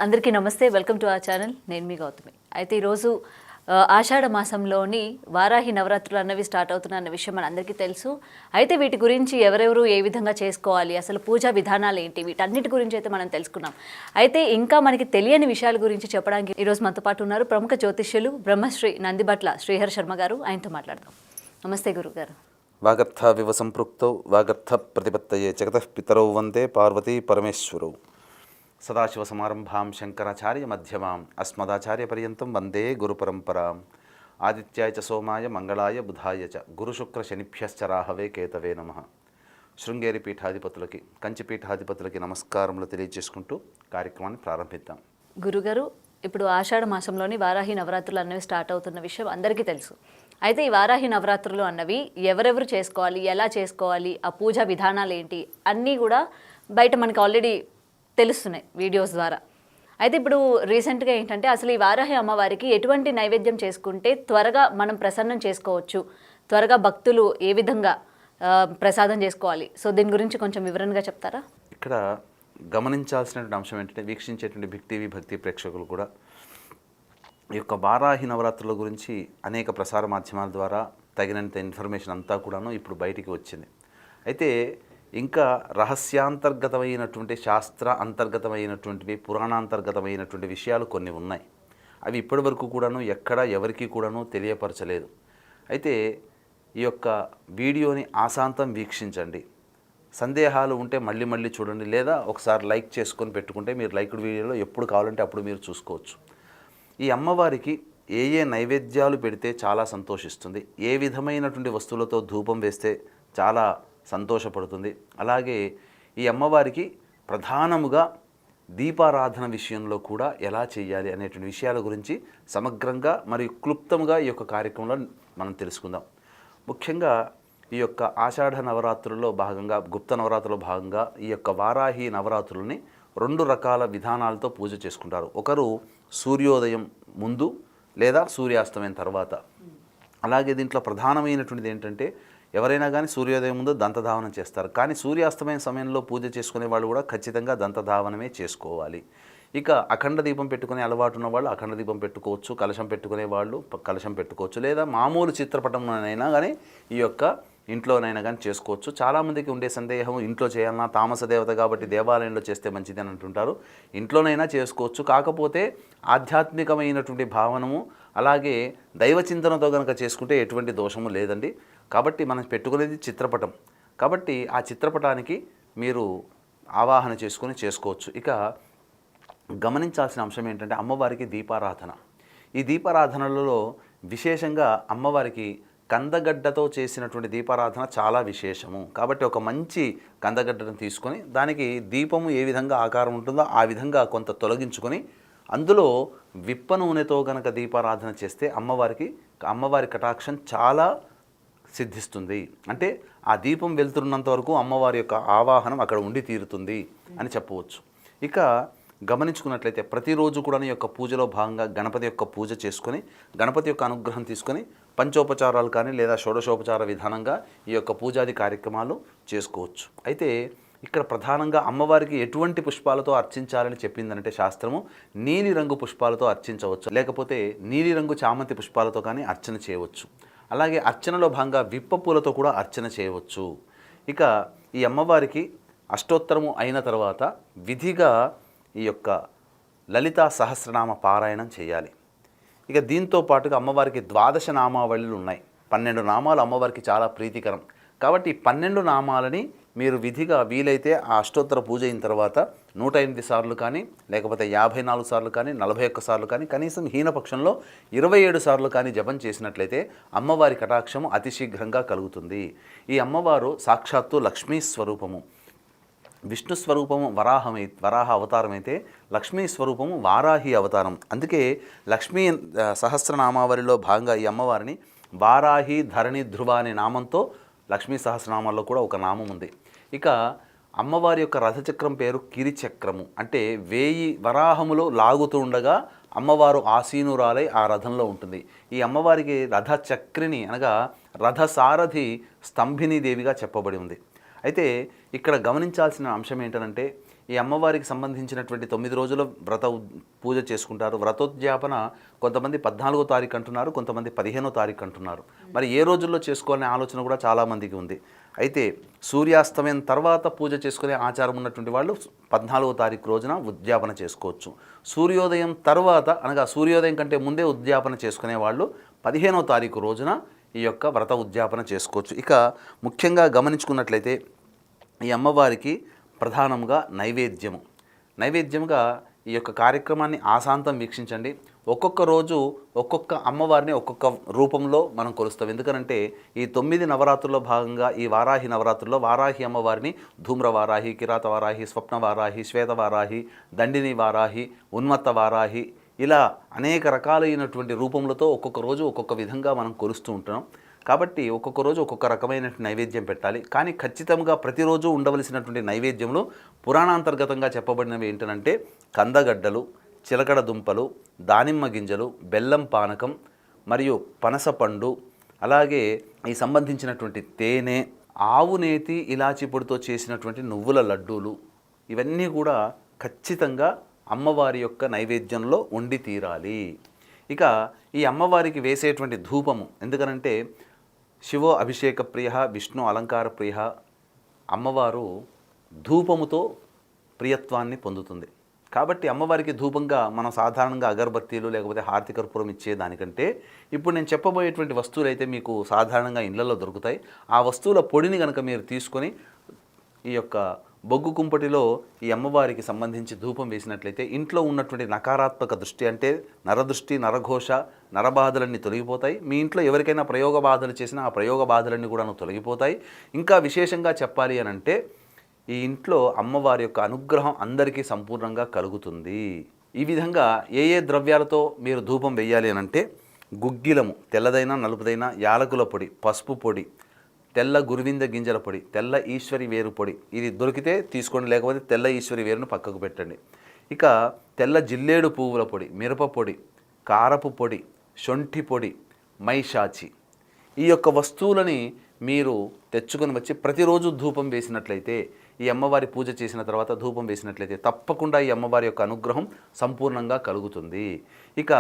అందరికీ నమస్తే. Welcome to our channel. నేను మీ గౌతమి. అయితే ఈరోజు ఆషాఢ మాసంలోని వారాహి నవరాత్రులు అన్నవి స్టార్ట్ అవుతున్న అన్న విషయం మనందరికీ తెలుసు. అయితే వీటి గురించి ఎవరెవరు ఏ విధంగా చేసుకోవాలి, అసలు పూజా విధానాలు ఏంటి, వీటన్నిటి గురించి అయితే మనం తెలుసుకున్నాం. అయితే ఇంకా మనకి తెలియని విషయాల గురించి చెప్పడానికి ఈరోజు మనతో పాటు ఉన్నారు ప్రముఖ జ్యోతిష్యులు బ్రహ్మశ్రీ నందిబట్ల శ్రీహర్ శర్మ గారు. ఆయనతో మాట్లాడదాం. నమస్తే గురుగారు. వాగర్థ వివ సంపృక్తౌ వాగర్థ ప్రతిపత్తయే జగతః పితరౌ వందే పార్వతీ పరమేశ్వరౌ. సదాశివసమారంభాం శంకరాచార్య మధ్యమాం అస్మదాచార్య పర్యంతం వందే గురుపరంపరాం. ఆదిత్యాయ చ సోమాయ మంగళాయ బుధాయ చ గురుశుక్ర శనిభ్యశ్చ రాహవే కేతవే నమః. శృంగేరి పీఠాధిపతులకి, కంచి పీఠాధిపతులకి నమస్కారములు తెలియజేసుకుంటూ కార్యక్రమాన్ని ప్రారంభిద్దాం. గురుగారు, ఇప్పుడు ఆషాఢ మాసంలోని వారాహి నవరాత్రులు అన్నవి స్టార్ట్ అవుతున్న విషయం అందరికీ తెలుసు. అయితే ఈ వారాహి నవరాత్రులు అన్నవి ఎవరెవరు చేసుకోవాలి, ఎలా చేసుకోవాలి, ఆ పూజా విధానాలు ఏంటి అన్నీ కూడా బయట మనకి ఆల్రెడీ తెలుస్తున్నాయి వీడియోస్ ద్వారా. అయితే ఇప్పుడు రీసెంట్గా ఏంటంటే అసలు ఈ వారాహి అమ్మవారికి ఎటువంటి నైవేద్యం చేసుకుంటే త్వరగా మనం ప్రసన్నం చేసుకోవచ్చు, త్వరగా భక్తులు ఏ విధంగా ప్రసాదం చేసుకోవాలి, సో దీని గురించి కొంచెం వివరంగా చెప్తారా? ఇక్కడ గమనించాల్సినటువంటి అంశం ఏంటంటే, వీక్షించేటువంటి బిగ్ టీవీ భక్తి ప్రేక్షకులు కూడా ఈ యొక్క వారాహి నవరాత్రుల గురించి అనేక ప్రసార మాధ్యమాల ద్వారా తగినంత ఇన్ఫర్మేషన్ అంతా కూడాను ఇప్పుడు బయటికి వచ్చింది. అయితే ఇంకా రహస్యాంతర్గతమైనటువంటి శాస్త్ర అంతర్గతమైనటువంటివి, పురాణాంతర్గతమైనటువంటి విషయాలు కొన్ని ఉన్నాయి. అవి ఇప్పటి వరకు కూడాను ఎక్కడ ఎవరికి కూడాను తెలియపరచలేదు. అయితే ఈ యొక్క వీడియోని ఆశాంతం వీక్షించండి. సందేహాలు ఉంటే మళ్ళీ మళ్ళీ చూడండి, లేదా ఒకసారి లైక్ చేసుకొని పెట్టుకుంటే మీరు లైక్డ్ వీడియోలో ఎప్పుడు కావాలంటే అప్పుడు మీరు చూసుకోవచ్చు. ఈ అమ్మవారికి ఏ ఏ నైవేద్యాలు పెడితే చాలా సంతోషిస్తుంది, ఏ విధమైనటువంటి వస్తువులతో ధూపం వేస్తే చాలా సంతోషపడుతుంది, అలాగే ఈ అమ్మవారికి ప్రధానముగా దీపారాధన విషయంలో కూడా ఎలా చేయాలి అనేటువంటి విషయాల గురించి సమగ్రంగా మరియు క్లుప్తంగా ఈ యొక్క కార్యక్రమంలో మనం తెలుసుకుందాం. ముఖ్యంగా ఈ యొక్క ఆషాఢ నవరాత్రుల్లో భాగంగా, గుప్త నవరాత్రుల్లో భాగంగా ఈ యొక్క వారాహి నవరాత్రులని 2 రకాల విధానాలతో పూజ చేసుకుంటారు. ఒకరు సూర్యోదయం ముందు లేదా సూర్యాస్తమయం తర్వాత. అలాగే దీంట్లో ప్రధానమైనటువంటిది ఏంటంటే, ఎవరైనా కానీ సూర్యోదయం ముందు దంతధావనం చేస్తారు, కానీ సూర్యాస్తమయం సమయంలో పూజ చేసుకునే వాళ్ళు కూడా ఖచ్చితంగా దంతధావనమే చేసుకోవాలి. ఇక అఖండ దీపం పెట్టుకునే అలవాటు ఉన్న వాళ్ళు అఖండ దీపం పెట్టుకోవచ్చు, కలశం పెట్టుకునే వాళ్ళు కలశం పెట్టుకోవచ్చు, లేదా మామూలు చిత్రపటంలోనైనా కానీ ఈ యొక్క ఇంట్లోనైనా కానీ చేసుకోవచ్చు. చాలామందికి ఉండే సందేహం, ఇంట్లో చేయాలన్నా, తామస దేవత కాబట్టి దేవాలయంలో చేస్తే మంచిది అని అంటుంటారు. ఇంట్లోనైనా చేసుకోవచ్చు, కాకపోతే ఆధ్యాత్మికమైనటువంటి భావనము అలాగే దైవచింతనతో కనుక చేసుకుంటే ఎటువంటి దోషము లేదండి. కాబట్టి మనం పెట్టుకునేది చిత్రపటం, కాబట్టి ఆ చిత్రపటానికి మీరు ఆవాహన చేసుకొని చేసుకోవచ్చు. ఇక గమనించాల్సిన అంశం ఏంటంటే, అమ్మవారికి దీపారాధన. ఈ దీపారాధనలలో విశేషంగా అమ్మవారికి కందగడ్డతో చేసినటువంటి దీపారాధన చాలా విశేషము. కాబట్టి ఒక మంచి కందగడ్డను తీసుకొని దానికి దీపము ఏ విధంగా ఆకారం ఉంటుందో ఆ విధంగా కొంత తొలగించుకొని అందులో విప్ప నూనెతో గనక దీపారాధన చేస్తే అమ్మవారి కటాక్షం చాలా సిద్ధిస్తుంది. అంటే ఆ దీపం వెళ్తున్నంత వరకు అమ్మవారి యొక్క ఆవాహనం అక్కడ ఉండి తీరుతుంది అని చెప్పవచ్చు. ఇక గమనించుకున్నట్లయితే ప్రతిరోజు కూడా ఈ యొక్క పూజలో భాగంగా గణపతి యొక్క పూజ చేసుకొని, గణపతి యొక్క అనుగ్రహం తీసుకొని పంచోపచారాలు కానీ లేదా షోడశోపచార విధానంగా ఈ యొక్క పూజాది కార్యక్రమాలు చేసుకోవచ్చు. అయితే ఇక్కడ ప్రధానంగా అమ్మవారికి ఎటువంటి పుష్పాలతో అర్చించాలని చెప్పిందంటే శాస్త్రము, నీలిరంగు పుష్పాలతో అర్చించవచ్చు, లేకపోతే నీలిరంగు చామంతి పుష్పాలతో కానీ అర్చన చేయవచ్చు. అలాగే అర్చనలో భాగంగా విప్ప పూలతో కూడా అర్చన చేయవచ్చు. ఇక ఈ అమ్మవారికి అష్టోత్తరము అయిన తర్వాత విధిగా ఈ యొక్క లలితా సహస్రనామ పారాయణం చేయాలి. ఇక దీంతో పాటుగా అమ్మవారికి 12 నామావళులు ఉన్నాయి. 12 నామాలు అమ్మవారికి చాలా ప్రీతికరం. కాబట్టి 12 నామాలని మీరు విధిగా వీలైతే ఆ అష్టోత్తర పూజ అయిన తర్వాత 108 సార్లు కానీ, లేకపోతే 54 సార్లు కానీ, 41 సార్లు కానీ, కనీసం హీనపక్షంలో 27 సార్లు కానీ జపం చేసినట్లయితే అమ్మవారి కటాక్షము అతి శీఘ్రంగా కలుగుతుంది. ఈ అమ్మవారు సాక్షాత్తు లక్ష్మీ స్వరూపము. విష్ణు స్వరూపము వరాహ అవతారం అయితే, లక్ష్మీ స్వరూపము వారాహి అవతారం. అందుకే లక్ష్మీ సహస్రనామావళిలో భాగంగా ఈ అమ్మవారిని వారాహి ధరణి ధ్రువ అనే నామంతో లక్ష్మీ సహస్రనామాల్లో కూడా ఒక నామం ఉంది. ఇక అమ్మవారి యొక్క రథచక్రం పేరు కిరిచక్రము. అంటే 1000 వరాహములో లాగుతూ ఉండగా అమ్మవారు ఆసీనురాలై ఆ రథంలో ఉంటుంది. ఈ అమ్మవారికి రథచక్రిని అనగా రథసారథి స్తంభిని దేవిగా చెప్పబడి ఉంది. అయితే ఇక్కడ గమనించాల్సిన అంశం ఏంటంటే, ఈ అమ్మవారికి సంబంధించినటువంటి 9 రోజుల పూజ చేసుకుంటారు. వ్రతోద్యాపన కొంతమంది 14వ తారీఖు అంటున్నారు, కొంతమంది 15వ తారీఖు అంటున్నారు. మరి ఏ రోజుల్లో చేసుకోవాలనే ఆలోచన కూడా చాలామందికి ఉంది. అయితే సూర్యాస్తమయం తర్వాత పూజ చేసుకునే ఆచారం ఉన్నటువంటి వాళ్ళు 14వ తారీఖు రోజున ఉద్యాపన చేసుకోవచ్చు. సూర్యోదయం తర్వాత అనగా సూర్యోదయం కంటే ముందే ఉద్యాపన చేసుకునే వాళ్ళు 15వ తారీఖు రోజున ఈ యొక్క వ్రత ఉద్యాపన చేసుకోవచ్చు. ఇక ముఖ్యంగా గమనించుకున్నట్లయితే ఈ అమ్మవారికి ప్రధానంగా నైవేద్యముగా ఈ యొక్క కార్యక్రమాన్ని ఆశాంతం వీక్షించండి. ఒక్కొక్క రోజు ఒక్కొక్క అమ్మవారిని ఒక్కొక్క రూపంలో మనం కొలుస్తాం. ఎందుకనంటే ఈ 9 నవరాత్రుల్లో భాగంగా ఈ వారాహి నవరాత్రుల్లో వారాహి అమ్మవారిని ధూమ్ర వారాహి, కిరాత వారాహి, స్వప్న వారాహి, శ్వేత వారాహి, దండిని వారాహి, ఉన్మత్త వారాహి, ఇలా అనేక రకాలైనటువంటి రూపములతో ఒక్కొక్క రోజు ఒక్కొక్క విధంగా మనం కొలుస్తూ ఉంటున్నాం. కాబట్టి ఒక్కొక్క రోజు ఒక్కొక్క రకమైన నైవేద్యం పెట్టాలి. కానీ ఖచ్చితంగా ప్రతిరోజు ఉండవలసినటువంటి నైవేద్యములు పురాణాంతర్గతంగా చెప్పబడినవి ఏంటంటే కందగడ్డలు, చిలకడ దుంపలు, దానిమ్మ గింజలు, బెల్లం పానకం మరియు పనసపండు, అలాగే ఈ సంబంధించినటువంటి తేనె, ఆవు నేతి, ఇలాచి పొడితో చేసినటువంటి నువ్వుల లడ్డూలు, ఇవన్నీ కూడా ఖచ్చితంగా అమ్మవారి యొక్క నైవేద్యంలో ఉండి తీరాలి. ఇక ఈ అమ్మవారికి వేసేటువంటి ధూపము, ఎందుకనంటే శివో అభిషేక ప్రియ, విష్ణు అలంకార ప్రియ, అమ్మవారు ధూపముతో ప్రియత్వాన్ని పొందుతుంది. కాబట్టి అమ్మవారికి ధూపంగా మనం సాధారణంగా అగరబత్తీలు లేకపోతే హారతి కర్పూరం ఇచ్చేదానికంటే ఇప్పుడు నేను చెప్పబోయేటువంటి వస్తువులు అయితే మీకు సాధారణంగా ఇళ్లలో దొరుకుతాయి. ఆ వస్తువుల పొడిని కనుక మీరు తీసుకొని ఈ యొక్క బొగ్గు కుంపటిలో ఈ అమ్మవారికి సంబంధించి ధూపం వేసినట్లయితే ఇంట్లో ఉన్నటువంటి నకారాత్మక దృష్టి, అంటే నరదృష్టి, నరఘోష, నరబాధలన్నీ తొలగిపోతాయి. మీ ఇంట్లో ఎవరికైనా ప్రయోగ బాధలు చేసినా ఆ ప్రయోగ బాధలన్నీ కూడా తొలగిపోతాయి. ఇంకా విశేషంగా చెప్పాలి అని అంటే ఈ ఇంట్లో అమ్మవారి యొక్క అనుగ్రహం అందరికీ సంపూర్ణంగా కలుగుతుంది. ఈ విధంగా ఏ ద్రవ్యాలతో మీరు ధూపం వేయాలి అని అంటే గుగ్గిలము, తెల్లదైనా నలుపుదైనా, యాలకుల పొడి, పసుపు పొడి, తెల్ల గురువింద గింజల పొడి, తెల్ల ఈశ్వరి వేరు పొడి, ఇది దొరికితే తీసుకోండి, లేకపోతే తెల్ల ఈశ్వరి వేరును పక్కకు పెట్టండి. ఇక తెల్ల జిల్లేడు పువ్వుల పొడి, మిరప పొడి, కారపు పొడి, శొంఠి పొడి, మైషాచి, ఈ యొక్క వస్తువులని మీరు తెచ్చుకొని వచ్చి ప్రతిరోజు ధూపం వేసినట్లయితే, ఈ అమ్మవారి పూజ చేసిన తర్వాత ధూపం వేసినట్లయితే తప్పకుండా ఈ అమ్మవారి యొక్క అనుగ్రహం కలుగుతుంది. ఇక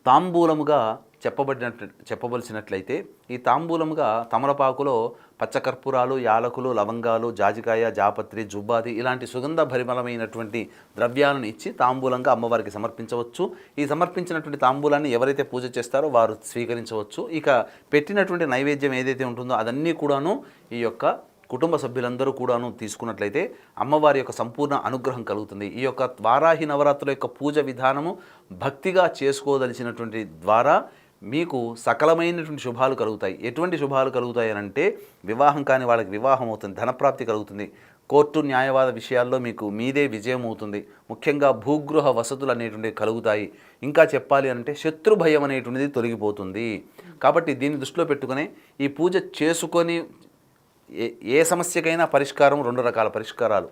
తాంబూలముగా చెప్పవలసినట్లయితే ఈ తాంబూలముగా తమలపాకులో పచ్చకర్పూరాలు, యాలకులు, లవంగాలు, జాజికాయ, జాపత్రి, జుబ్బాది ఇలాంటి సుగంధ భరిమలమైనటువంటి ద్రవ్యాలను ఇచ్చి తాంబూలంగా అమ్మవారికి సమర్పించవచ్చు. ఈ సమర్పించినటువంటి తాంబూలాన్ని ఎవరైతే పూజ చేస్తారో వారు స్వీకరించవచ్చు. ఇక పెట్టినటువంటి నైవేద్యం ఏదైతే ఉంటుందో అదన్నీ కూడాను ఈ యొక్క కుటుంబ సభ్యులందరూ కూడాను తీసుకున్నట్లయితే అమ్మవారి యొక్క సంపూర్ణ అనుగ్రహం కలుగుతుంది. ఈ యొక్క వారాహి నవరాత్రుల యొక్క పూజ విధానము భక్తిగా చేసుకోదలిచినటువంటి ద్వారా మీకు సకలమైనటువంటి శుభాలు కలుగుతాయి. ఎటువంటి శుభాలు కలుగుతాయి అంటే వివాహం కాని వాళ్ళకి వివాహం అవుతుంది, ధనప్రాప్తి కలుగుతుంది, కోర్టు న్యాయవాద విషయాల్లో మీకు మీదే విజయం అవుతుంది, ముఖ్యంగా భూగృహ వసతులు అనేటువంటివి కలుగుతాయి. ఇంకా చెప్పాలి అంటే శత్రు భయం అనేటువంటిది తొలగిపోతుంది. కాబట్టి దీన్ని దృష్టిలో పెట్టుకుని ఈ పూజ చేసుకొని ఏ సమస్యకైనా పరిష్కారం 2 రకాల పరిష్కారాలు.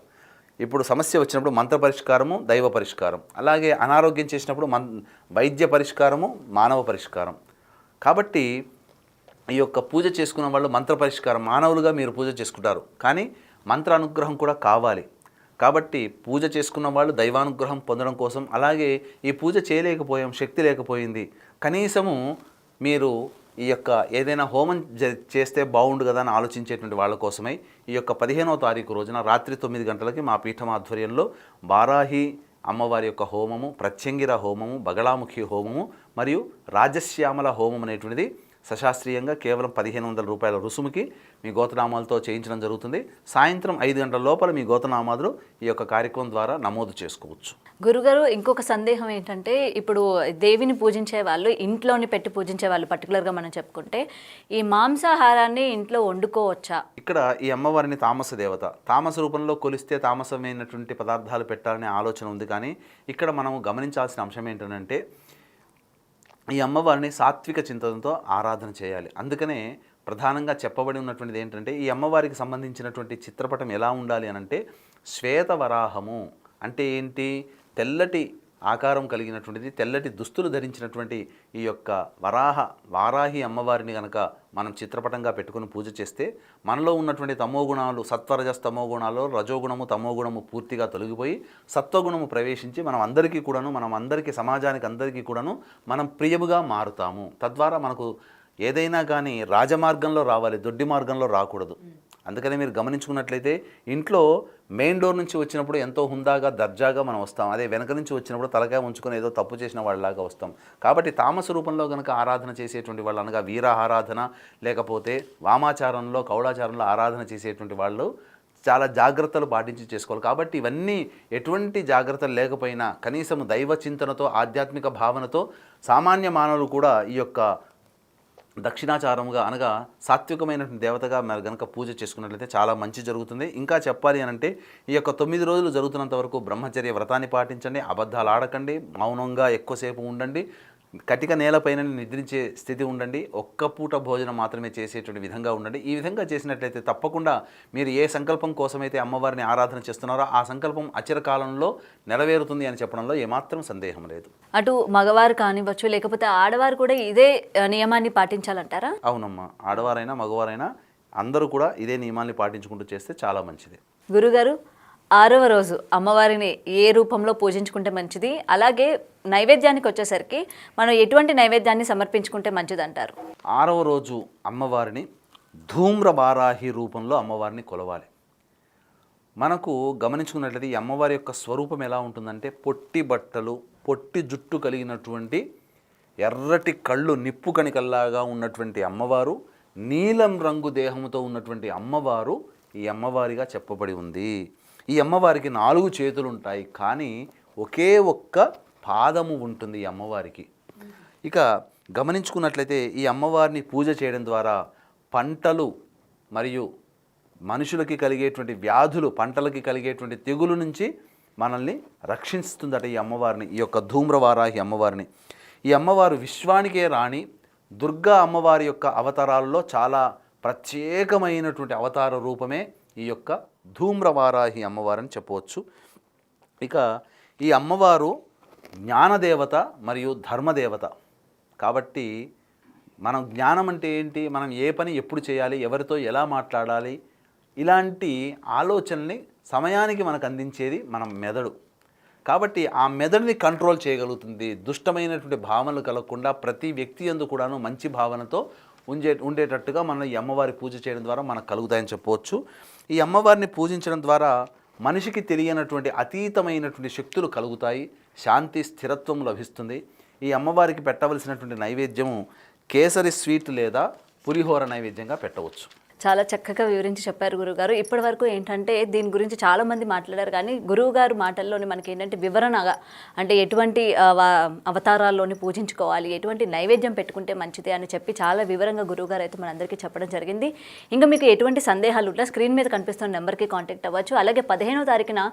ఇప్పుడు సమస్య వచ్చినప్పుడు మంత్ర పరిష్కారము, దైవ పరిష్కారం, అలాగే అనారోగ్యం చేసినప్పుడు వైద్య పరిష్కారము, మానవ పరిష్కారం. కాబట్టి ఈ యొక్క పూజ చేసుకున్న వాళ్ళు మంత్ర పరిష్కారం, మానవులుగా మీరు పూజ చేసుకుంటారు, కానీ మంత్ర అనుగ్రహం కూడా కావాలి. కాబట్టి పూజ చేసుకున్న వాళ్ళు దైవానుగ్రహం పొందడం కోసం, అలాగే ఈ పూజ చేయలేకపోయాం, శక్తి లేకపోయింది, కనీసము మీరు ఈ యొక్క ఏదైనా హోమం చేస్తే బాగుండు కదా అని ఆలోచించేటువంటి వాళ్ళ కోసమై ఈ యొక్క 15వ తారీఖు రోజున రాత్రి 9 గంటలకి మా పీఠం ఆధ్వర్యంలో వారాహి అమ్మవారి యొక్క హోమము, ప్రత్యంగిర హోమము, బగళాముఖి హోమము మరియు రాజశ్యామల హోమం అనేటువంటిది సశాస్త్రీయంగా కేవలం 1500 రూపాయల రుసుముకి మీ గోతనామాలతో చేయించడం జరుగుతుంది. సాయంత్రం 5 గంటల లోపల మీ గోతనామాలు ఈ యొక్క కార్యక్రమం ద్వారా నమోదు చేసుకోవచ్చు. గురుగారు, ఇంకొక సందేహం ఏంటంటే ఇప్పుడు దేవిని పూజించే వాళ్ళు, ఇంట్లోని పెట్టి పూజించే వాళ్ళు పర్టికులర్గా మనం చెప్పుకుంటే ఈ మాంసాహారాన్ని ఇంట్లో వండుకోవచ్చా? ఇక్కడ ఈ అమ్మవారిని తామస దేవత, తామస రూపంలో కొలిస్తే తామసమైనటువంటి పదార్థాలు పెట్టాలనే ఆలోచన ఉంది. కానీ ఇక్కడ మనం గమనించాల్సిన అంశం ఏంటంటే ఈ అమ్మవారిని సాత్విక చింతనతో ఆరాధన చేయాలి. అందుకనే ప్రధానంగా చెప్పబడి ఉన్నటువంటిది ఏంటంటే ఈ అమ్మవారికి సంబంధించినటువంటి చిత్రపటం ఎలా ఉండాలి అని అంటే శ్వేతవరాహము అంటే ఏంటి, తెల్లటి ఆకారం కలిగినటువంటిది, తెల్లటి దుస్తులు ధరించినటువంటి ఈ యొక్క వారాహి అమ్మవారిని కనుక మనం చిత్రపటంగా పెట్టుకుని పూజ చేస్తే మనలో ఉన్నటువంటి తమోగుణాలు, సత్వరజస్ తమోగుణాలు, రజోగుణము తమోగుణము పూర్తిగా తొలగిపోయి సత్వగుణము ప్రవేశించి మనం అందరికీ సమాజానికి అందరికీ కూడాను మనం ప్రియముగా మారుతాము. తద్వారా మనకు ఏదైనా కానీ రాజమార్గంలో రావాలి, దొడ్డి మార్గంలో రాకూడదు. అందుకని మీరు గమనించుకున్నట్లయితే ఇంట్లో మెయిన్ డోర్ నుంచి వచ్చినప్పుడు ఎంతో హుందాగా దర్జాగా మనం వస్తాం. అదే వెనక నుంచి వచ్చినప్పుడు తలకాయ ఉంచుకొని ఏదో తప్పు చేసిన వాళ్ళలాగా వస్తాం. కాబట్టి తామస రూపంలో కనుక ఆరాధన చేసేటువంటి వాళ్ళు, అనగా వీర ఆరాధన లేకపోతే వామాచారంలో కౌడాచారంలో ఆరాధన చేసేటువంటి వాళ్ళు చాలా జాగ్రత్తలు పాటించి చేసుకోవాలి. కాబట్టి ఇవన్నీ ఎటువంటి జాగ్రత్తలు లేకపోయినా కనీసం దైవ చింతనతో, ఆధ్యాత్మిక భావనతో సామాన్య మానవులు కూడా ఈ యొక్క దక్షిణాచారముగా అనగా సాత్వికమైనటువంటి దేవతగా మరి కనుక పూజ చేసుకున్నట్లయితే చాలా మంచి జరుగుతుంది. ఇంకా చెప్పాలి అని అంటే ఈ యొక్క 9 రోజులు జరుగుతున్నంత వరకు బ్రహ్మచర్య వ్రతాన్ని పాటించండి, అబద్ధాలు ఆడకండి, మౌనంగా ఎక్కువసేపు ఉండండి, కటిక నేలపైన నిద్రించే స్థితి ఉండండి, ఒక్క పూట భోజనం మాత్రమే చేసేటువంటి విధంగా ఉండండి. ఈ విధంగా చేసినట్లయితే తప్పకుండా మీరు ఏ సంకల్పం కోసమైతే అమ్మవారిని ఆరాధన చేస్తున్నారో ఆ సంకల్పం అచిరకాలంలో నెరవేరుతుంది అని చెప్పడంలో ఏమాత్రం సందేహం లేదు. అటు మగవారు కానివ్వచ్చు, లేకపోతే ఆడవారు కూడా ఇదే నియమాన్ని పాటించాలంటారా? అవునమ్మా, ఆడవారైనా మగవారైనా అందరూ కూడా ఇదే నియమాన్ని పాటించుకుంటూ చేస్తే చాలా మంచిది. గురుగారు, 6వ రోజు అమ్మవారిని ఏ రూపంలో పూజించుకుంటే మంచిది, అలాగే నైవేద్యానికి వచ్చేసరికి మనం ఎటువంటి నైవేద్యాన్ని సమర్పించుకుంటే మంచిది అంటారు? 6వ రోజు అమ్మవారిని ధూమ్ర వారాహి రూపంలో అమ్మవారిని కొలవాలి. మనకు గమనించుకున్నట్లయితే ఈ అమ్మవారి యొక్క స్వరూపం ఎలా ఉంటుందంటే పొట్టి బట్టలు, పొట్టి జుట్టు కలిగినటువంటి, ఎర్రటి కళ్ళు నిప్పు కణికల్లాగా ఉన్నటువంటి అమ్మవారు, నీలం రంగు దేహంతో ఉన్నటువంటి అమ్మవారు ఈ అమ్మవారిగా చెప్పబడి ఉంది. ఈ అమ్మవారికి 4 చేతులు ఉంటాయి, కానీ ఒకే ఒక్క పాదము ఉంటుంది ఈ అమ్మవారికి. ఇక గమనించుకున్నట్లయితే ఈ అమ్మవారిని పూజ చేయడం ద్వారా పంటలు మరియు మనుషులకి కలిగేటువంటి వ్యాధులు, పంటలకి కలిగేటువంటి తెగులు నుంచి మనల్ని రక్షిస్తుందట ఈ అమ్మవారిని, ఈ యొక్క ధూమ్రవారాహి అమ్మవారిని. ఈ అమ్మవారు విశ్వానికే రాణి. దుర్గా అమ్మవారి యొక్క అవతారాలలో చాలా ప్రత్యేకమైనటువంటి అవతార రూపమే ఈ యొక్క ధూమ్రవారాహి అమ్మవారని చెప్పవచ్చు. ఇక ఈ అమ్మవారు జ్ఞానదేవత మరియు ధర్మదేవత. కాబట్టి మనం జ్ఞానం అంటే ఏంటి, మనం ఏ పని ఎప్పుడు చేయాలి, ఎవరితో ఎలా మాట్లాడాలి, ఇలాంటి ఆలోచనల్ని సమయానికి మనకు అందించేది మన మెదడు. కాబట్టి ఆ మెదడుని కంట్రోల్ చేయగలుగుతుంది. దుష్టమైనటువంటి భావనలు కలగకుండా ప్రతి వ్యక్తి యందు కూడాను మంచి భావనతో ఉండేటట్టుగా మనం ఈ అమ్మవారి పూజ చేయడం ద్వారా మనకు కలుగుతాయని చెప్పవచ్చు. ఈ అమ్మవారిని పూజించడం ద్వారా మనిషికి తెలియనటువంటి అతీతమైనటువంటి శక్తులు కలుగుతాయి, శాంతి స్థిరత్వం లభిస్తుంది. ఈ అమ్మవారికి పెట్టవలసినటువంటి నైవేద్యము కేసరి స్వీట్ లేదా పులిహోర నైవేద్యంగా పెట్టవచ్చు. చాలా చక్కగా వివరించి చెప్పారు గురువుగారు. ఇప్పటి వరకు ఏంటంటే దీని గురించి చాలామంది మాట్లాడారు, కానీ గురువుగారు మాటల్లోని మనకి ఏంటంటే వివరణగా, అంటే ఎటువంటి అవతారాల్లోని పూజించుకోవాలి, ఎటువంటి నైవేద్యం పెట్టుకుంటే మంచిది అని చెప్పి చాలా వివరంగా గురువుగారు అయితే మనందరికీ చెప్పడం జరిగింది. ఇంకా మీకు ఎటువంటి సందేహాలు ఉన్నా స్క్రీన్ మీద కనిపిస్తున్న నెంబర్కి కాంటాక్ట్ అవ్వచ్చు. అలాగే 15వ తారీఖున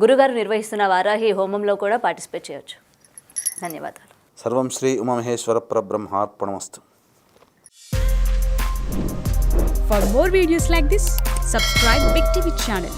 గురుగారు నిర్వహిస్తున్న వారాహి హోమంలో కూడా పార్టిసిపేట్ చేయవచ్చు. ధన్యవాదాలు. సర్వం Shri Umamaheshwara పరబ్రహ్మార్పణమస్తు. For more videos like this, subscribe Big TV channel.